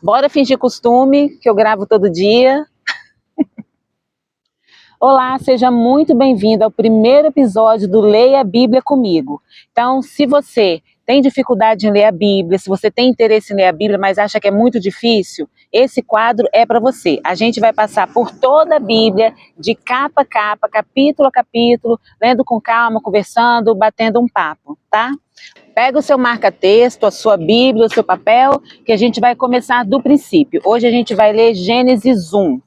Bora fingir costume, que eu gravo todo dia. Olá, seja muito bem-vindo ao primeiro episódio do Leia a Bíblia Comigo. Então, se você tem dificuldade em ler a Bíblia, se você tem interesse em ler a Bíblia, mas acha que é muito difícil, esse quadro é para você. A gente vai passar por toda a Bíblia, de capa a capa, capítulo a capítulo, lendo com calma, conversando, batendo um papo, tá? Pega o seu marca-texto, a sua Bíblia, o seu papel, que a gente vai começar do princípio. Hoje a gente vai ler Gênesis 1.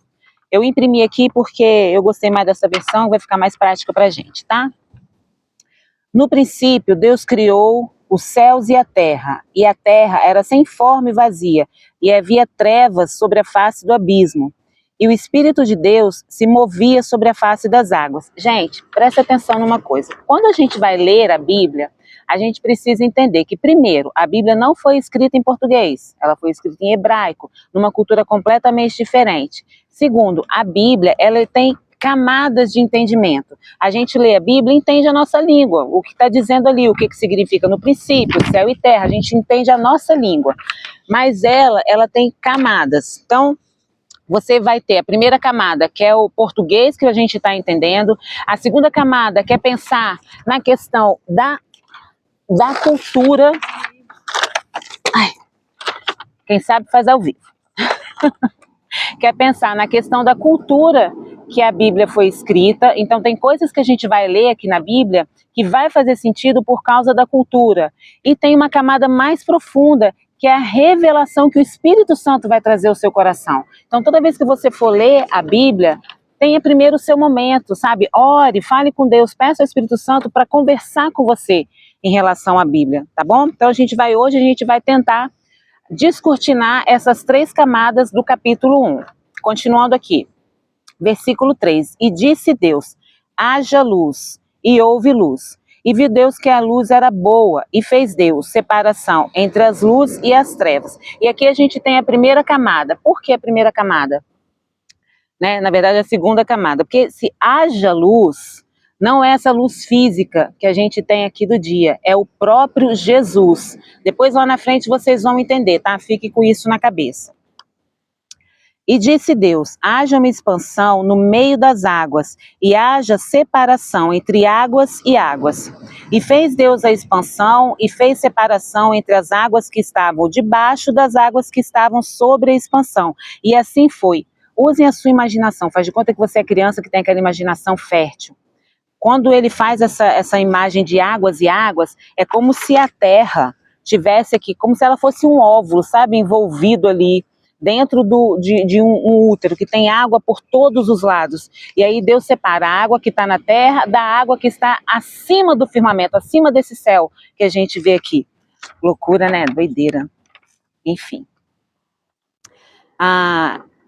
Eu imprimi aqui porque eu gostei mais dessa versão, vai ficar mais prática para a gente, tá? No princípio, Deus criou os céus e a terra era sem forma e vazia, e havia trevas sobre a face do abismo. E o Espírito de Deus se movia sobre a face das águas. Gente, presta atenção numa coisa. Quando a gente vai ler a Bíblia, a gente precisa entender que, primeiro, a Bíblia não foi escrita em português, ela foi escrita em hebraico, numa cultura completamente diferente. Segundo, a Bíblia, ela tem camadas de entendimento. A gente lê a Bíblia e entende a nossa língua, o que está dizendo ali, o que significa no princípio, céu e terra, a gente entende a nossa língua. Mas ela tem camadas. Então, você vai ter a primeira camada, que é o português que a gente está entendendo. A segunda camada, que é pensar na questão da cultura. Ai, quem sabe faz ao vivo. Quer pensar na questão da cultura que a Bíblia foi escrita. Então tem coisas que a gente vai ler aqui na Bíblia que vai fazer sentido por causa da cultura. E tem uma camada mais profunda, que é a revelação que o Espírito Santo vai trazer ao seu coração. Então toda vez que você for ler a Bíblia, tenha primeiro o seu momento, sabe? Ore, fale com Deus, peça ao Espírito Santo para conversar com você em relação à Bíblia, tá bom? Então hoje a gente vai tentar descortinar essas três camadas do capítulo 1. Continuando aqui, versículo 3. E disse Deus, haja luz, e houve luz. E viu Deus que a luz era boa, e fez Deus separação entre as luzes e as trevas. E aqui a gente tem a primeira camada. Por que a primeira camada? Na verdade, a segunda camada. Porque se haja luz, não é essa luz física que a gente tem aqui do dia, é o próprio Jesus. Depois lá na frente vocês vão entender, tá? Fique com isso na cabeça. E disse Deus, haja uma expansão no meio das águas, e haja separação entre águas e águas. E fez Deus a expansão, e fez separação entre as águas que estavam debaixo das águas que estavam sobre a expansão. E assim foi. Usem a sua imaginação, faz de conta que você é criança que tem aquela imaginação fértil. Quando ele faz essa imagem de águas e águas, é como se a terra tivesse aqui, como se ela fosse um óvulo, sabe, envolvido ali, dentro de um útero, que tem água por todos os lados. E aí Deus separa a água que está na terra da água que está acima do firmamento, acima desse céu que a gente vê aqui. Loucura, né? Doideira. Enfim.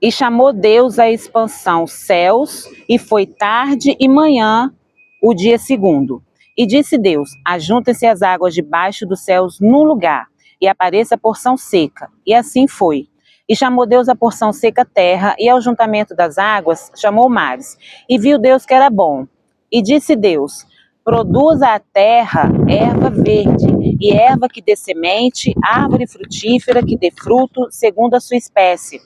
E chamou Deus a expansão céus, e foi tarde e manhã, o dia segundo. E disse Deus, ajuntem-se as águas debaixo dos céus num lugar, e apareça a porção seca. E assim foi. E chamou Deus a porção seca terra, e ao juntamento das águas chamou mares. E viu Deus que era bom. E disse Deus, produza a terra erva verde, e erva que dê semente, árvore frutífera que dê fruto segundo a sua espécie,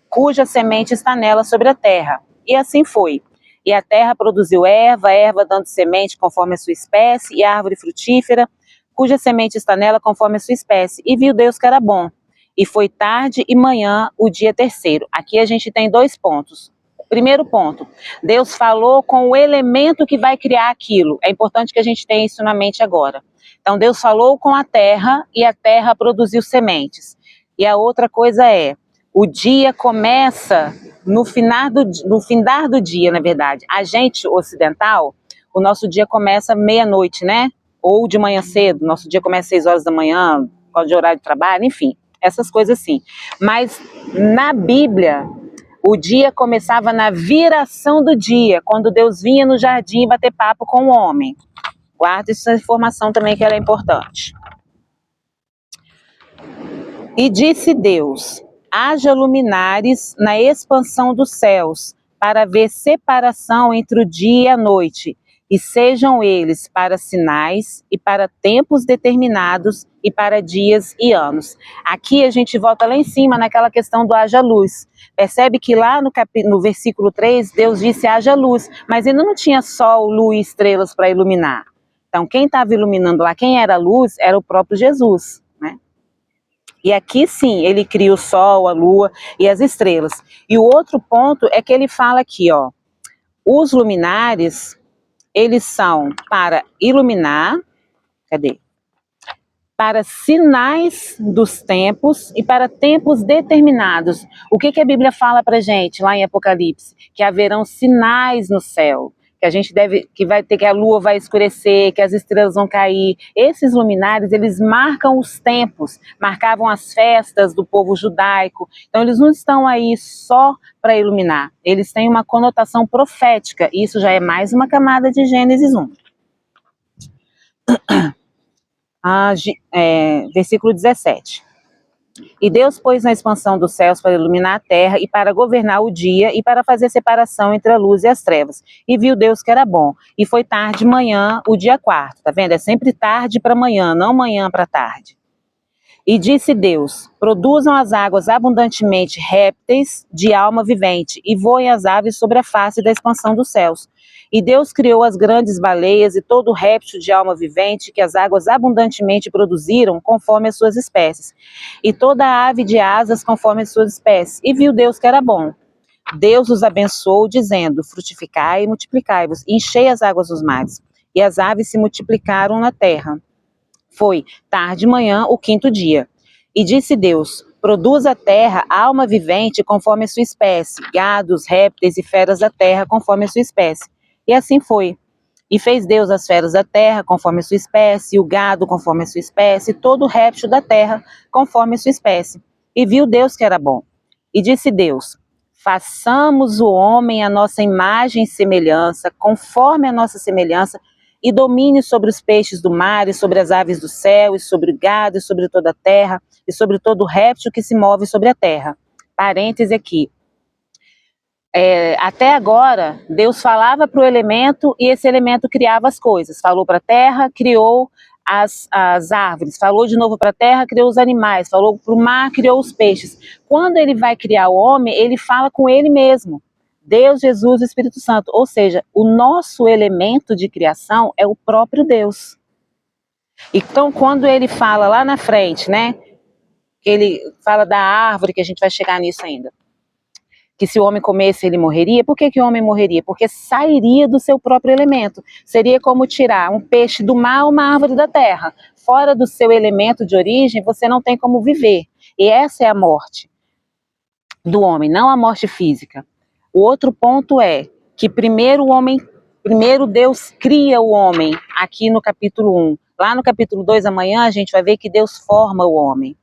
cuja semente está nela sobre a terra. E assim foi. E a terra produziu erva dando semente conforme a sua espécie, e árvore frutífera, cuja semente está nela conforme a sua espécie. E viu Deus que era bom. E foi tarde e manhã, o dia terceiro. Aqui a gente tem 2 pontos. Primeiro ponto, Deus falou com o elemento que vai criar aquilo. É importante que a gente tenha isso na mente agora. Então Deus falou com a terra, e a terra produziu sementes. E a outra coisa é, o dia começa no findar do dia, na verdade. A gente ocidental, o nosso dia começa meia-noite, né? Ou de manhã cedo, nosso dia começa às 6 horas da manhã, por causa de horário de trabalho, enfim, essas coisas assim. Mas na Bíblia, o dia começava na viração do dia, quando Deus vinha no jardim bater papo com o homem. Guarda essa informação também, que ela é importante. E disse Deus, haja luminares na expansão dos céus, para haver separação entre o dia e a noite, e sejam eles para sinais e para tempos determinados e para dias e anos. Aqui a gente volta lá em cima naquela questão do haja luz. Percebe que lá no versículo 3, Deus disse haja luz, mas ainda não tinha sol, lua e estrelas para iluminar. Então quem estava iluminando lá, quem era a luz, era o próprio Jesus, né? E aqui sim, ele cria o sol, a lua e as estrelas. E o outro ponto é que ele fala aqui, ó, os luminares, eles são para iluminar, cadê? Para sinais dos tempos e para tempos determinados. O que a Bíblia fala para a gente lá em Apocalipse? Que haverão sinais no céu, que vai ter, que a lua vai escurecer, que as estrelas vão cair. Esses luminares, eles marcam os tempos, marcavam as festas do povo judaico. Então eles não estão aí só para iluminar, eles têm uma conotação profética. Isso já é mais uma camada de Gênesis 1. Versículo 17. E Deus pôs na expansão dos céus para iluminar a terra e para governar o dia e para fazer separação entre a luz e as trevas. E viu Deus que era bom. E foi tarde de manhã, o dia quarto. Tá vendo? É sempre tarde para manhã, não manhã para tarde. E disse Deus, produzam as águas abundantemente répteis de alma vivente, e voem as aves sobre a face da expansão dos céus. E Deus criou as grandes baleias e todo réptil de alma vivente que as águas abundantemente produziram, conforme as suas espécies, e toda ave de asas conforme as suas espécies. E viu Deus que era bom. Deus os abençoou, dizendo, frutificai e multiplicai-vos, e enchei as águas dos mares. E as aves se multiplicaram na terra. Foi tarde de manhã, o quinto dia. E disse Deus, produz a terra alma vivente conforme a sua espécie, gados, répteis e feras da terra conforme a sua espécie. E assim foi. E fez Deus as feras da terra conforme a sua espécie, e o gado conforme a sua espécie, e todo réptil da terra conforme a sua espécie. E viu Deus que era bom. E disse Deus, façamos o homem à nossa imagem e semelhança, conforme a nossa semelhança, e domine sobre os peixes do mar, e sobre as aves do céu, e sobre o gado, e sobre toda a terra, e sobre todo réptil que se move sobre a terra. Parêntese aqui. Até agora, Deus falava para o elemento e esse elemento criava as coisas. Falou para a terra, criou as árvores. Falou de novo para a terra, criou os animais. Falou para o mar, criou os peixes. Quando ele vai criar o homem, ele fala com ele mesmo. Deus, Jesus e Espírito Santo. Ou seja, o nosso elemento de criação é o próprio Deus. Então, quando ele fala lá na frente, né? Que ele fala da árvore, que a gente vai chegar nisso ainda. Que se o homem comesse, ele morreria. Por que o homem morreria? Porque sairia do seu próprio elemento. Seria como tirar um peixe do mar ou uma árvore da terra. Fora do seu elemento de origem, você não tem como viver. E essa é a morte do homem, não a morte física. O outro ponto é que primeiro Deus cria o homem, aqui no capítulo 1. Lá no capítulo 2, amanhã, a gente vai ver que Deus forma o homem.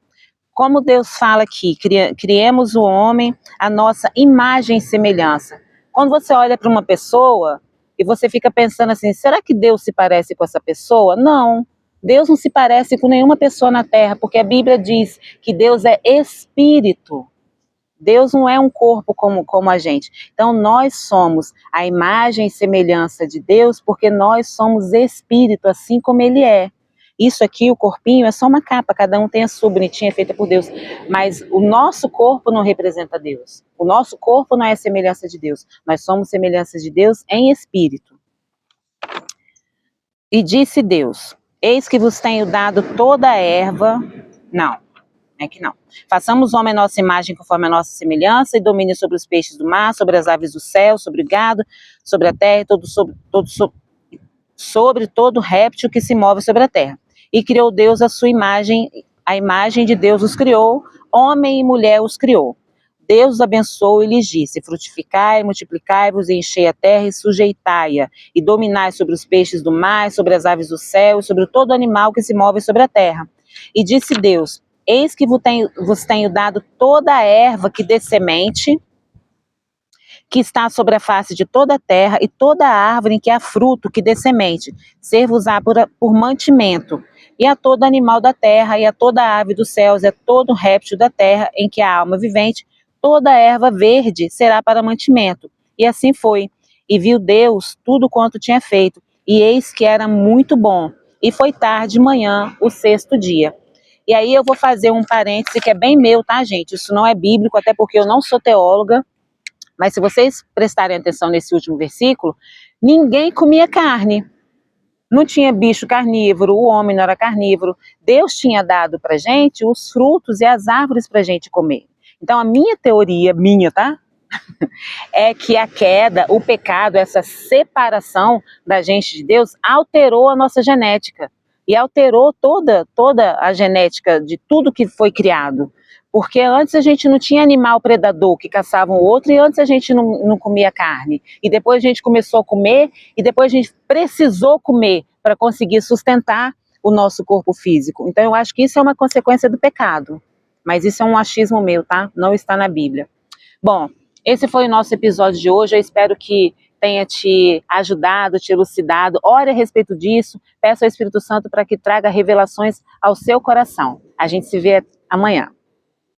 Como Deus fala aqui, criemos o homem à nossa imagem e semelhança. Quando você olha para uma pessoa e você fica pensando assim, será que Deus se parece com essa pessoa? Não, Deus não se parece com nenhuma pessoa na terra, porque a Bíblia diz que Deus é espírito. Deus não é um corpo como a gente. Então nós somos a imagem e semelhança de Deus porque nós somos espírito, assim como Ele é. Isso aqui, o corpinho, é só uma capa, cada um tem a sua bonitinha feita por Deus. Mas o nosso corpo não representa Deus. O nosso corpo não é a semelhança de Deus. Nós somos semelhança de Deus em espírito. E disse Deus, eis que vos tenho dado toda a erva. Não. É que não. Façamos o homem a nossa imagem conforme a nossa semelhança e domine sobre os peixes do mar, sobre as aves do céu, sobre o gado, sobre a terra e sobre todo réptil que se move sobre a terra. E criou Deus a sua imagem, a imagem de Deus os criou, homem e mulher os criou. Deus os abençoou e lhes disse, frutificai, multiplicai-vos e enchei a terra e sujeitai-a, e dominai sobre os peixes do mar, sobre as aves do céu, e sobre todo animal que se move sobre a terra. E disse Deus, eis que vos tenho dado toda a erva que dê semente, que está sobre a face de toda a terra, e toda a árvore em que há fruto que dê semente, ser-vos-á por mantimento, e a todo animal da terra, e a toda ave dos céus, e a todo réptil da terra em que há alma vivente, toda a erva verde será para mantimento. E assim foi. E viu Deus tudo quanto tinha feito, e eis que era muito bom. E foi tarde de manhã, o sexto dia. E aí eu vou fazer um parêntese que é bem meu, tá, gente? Isso não é bíblico, até porque eu não sou teóloga, mas se vocês prestarem atenção nesse último versículo, ninguém comia carne. Não tinha bicho carnívoro, o homem não era carnívoro. Deus tinha dado pra gente os frutos e as árvores pra gente comer. Então a minha teoria, tá? É que a queda, o pecado, essa separação da gente de Deus alterou a nossa genética e alterou toda a genética de tudo que foi criado. Porque antes a gente não tinha animal predador que caçava um outro e antes a gente não comia carne. E depois a gente começou a comer e depois a gente precisou comer para conseguir sustentar o nosso corpo físico. Então eu acho que isso é uma consequência do pecado. Mas isso é um achismo meu, tá? Não está na Bíblia. Bom, esse foi o nosso episódio de hoje. Eu espero que tenha te ajudado, te elucidado. Ore a respeito disso. Peça ao Espírito Santo para que traga revelações ao seu coração. A gente se vê amanhã.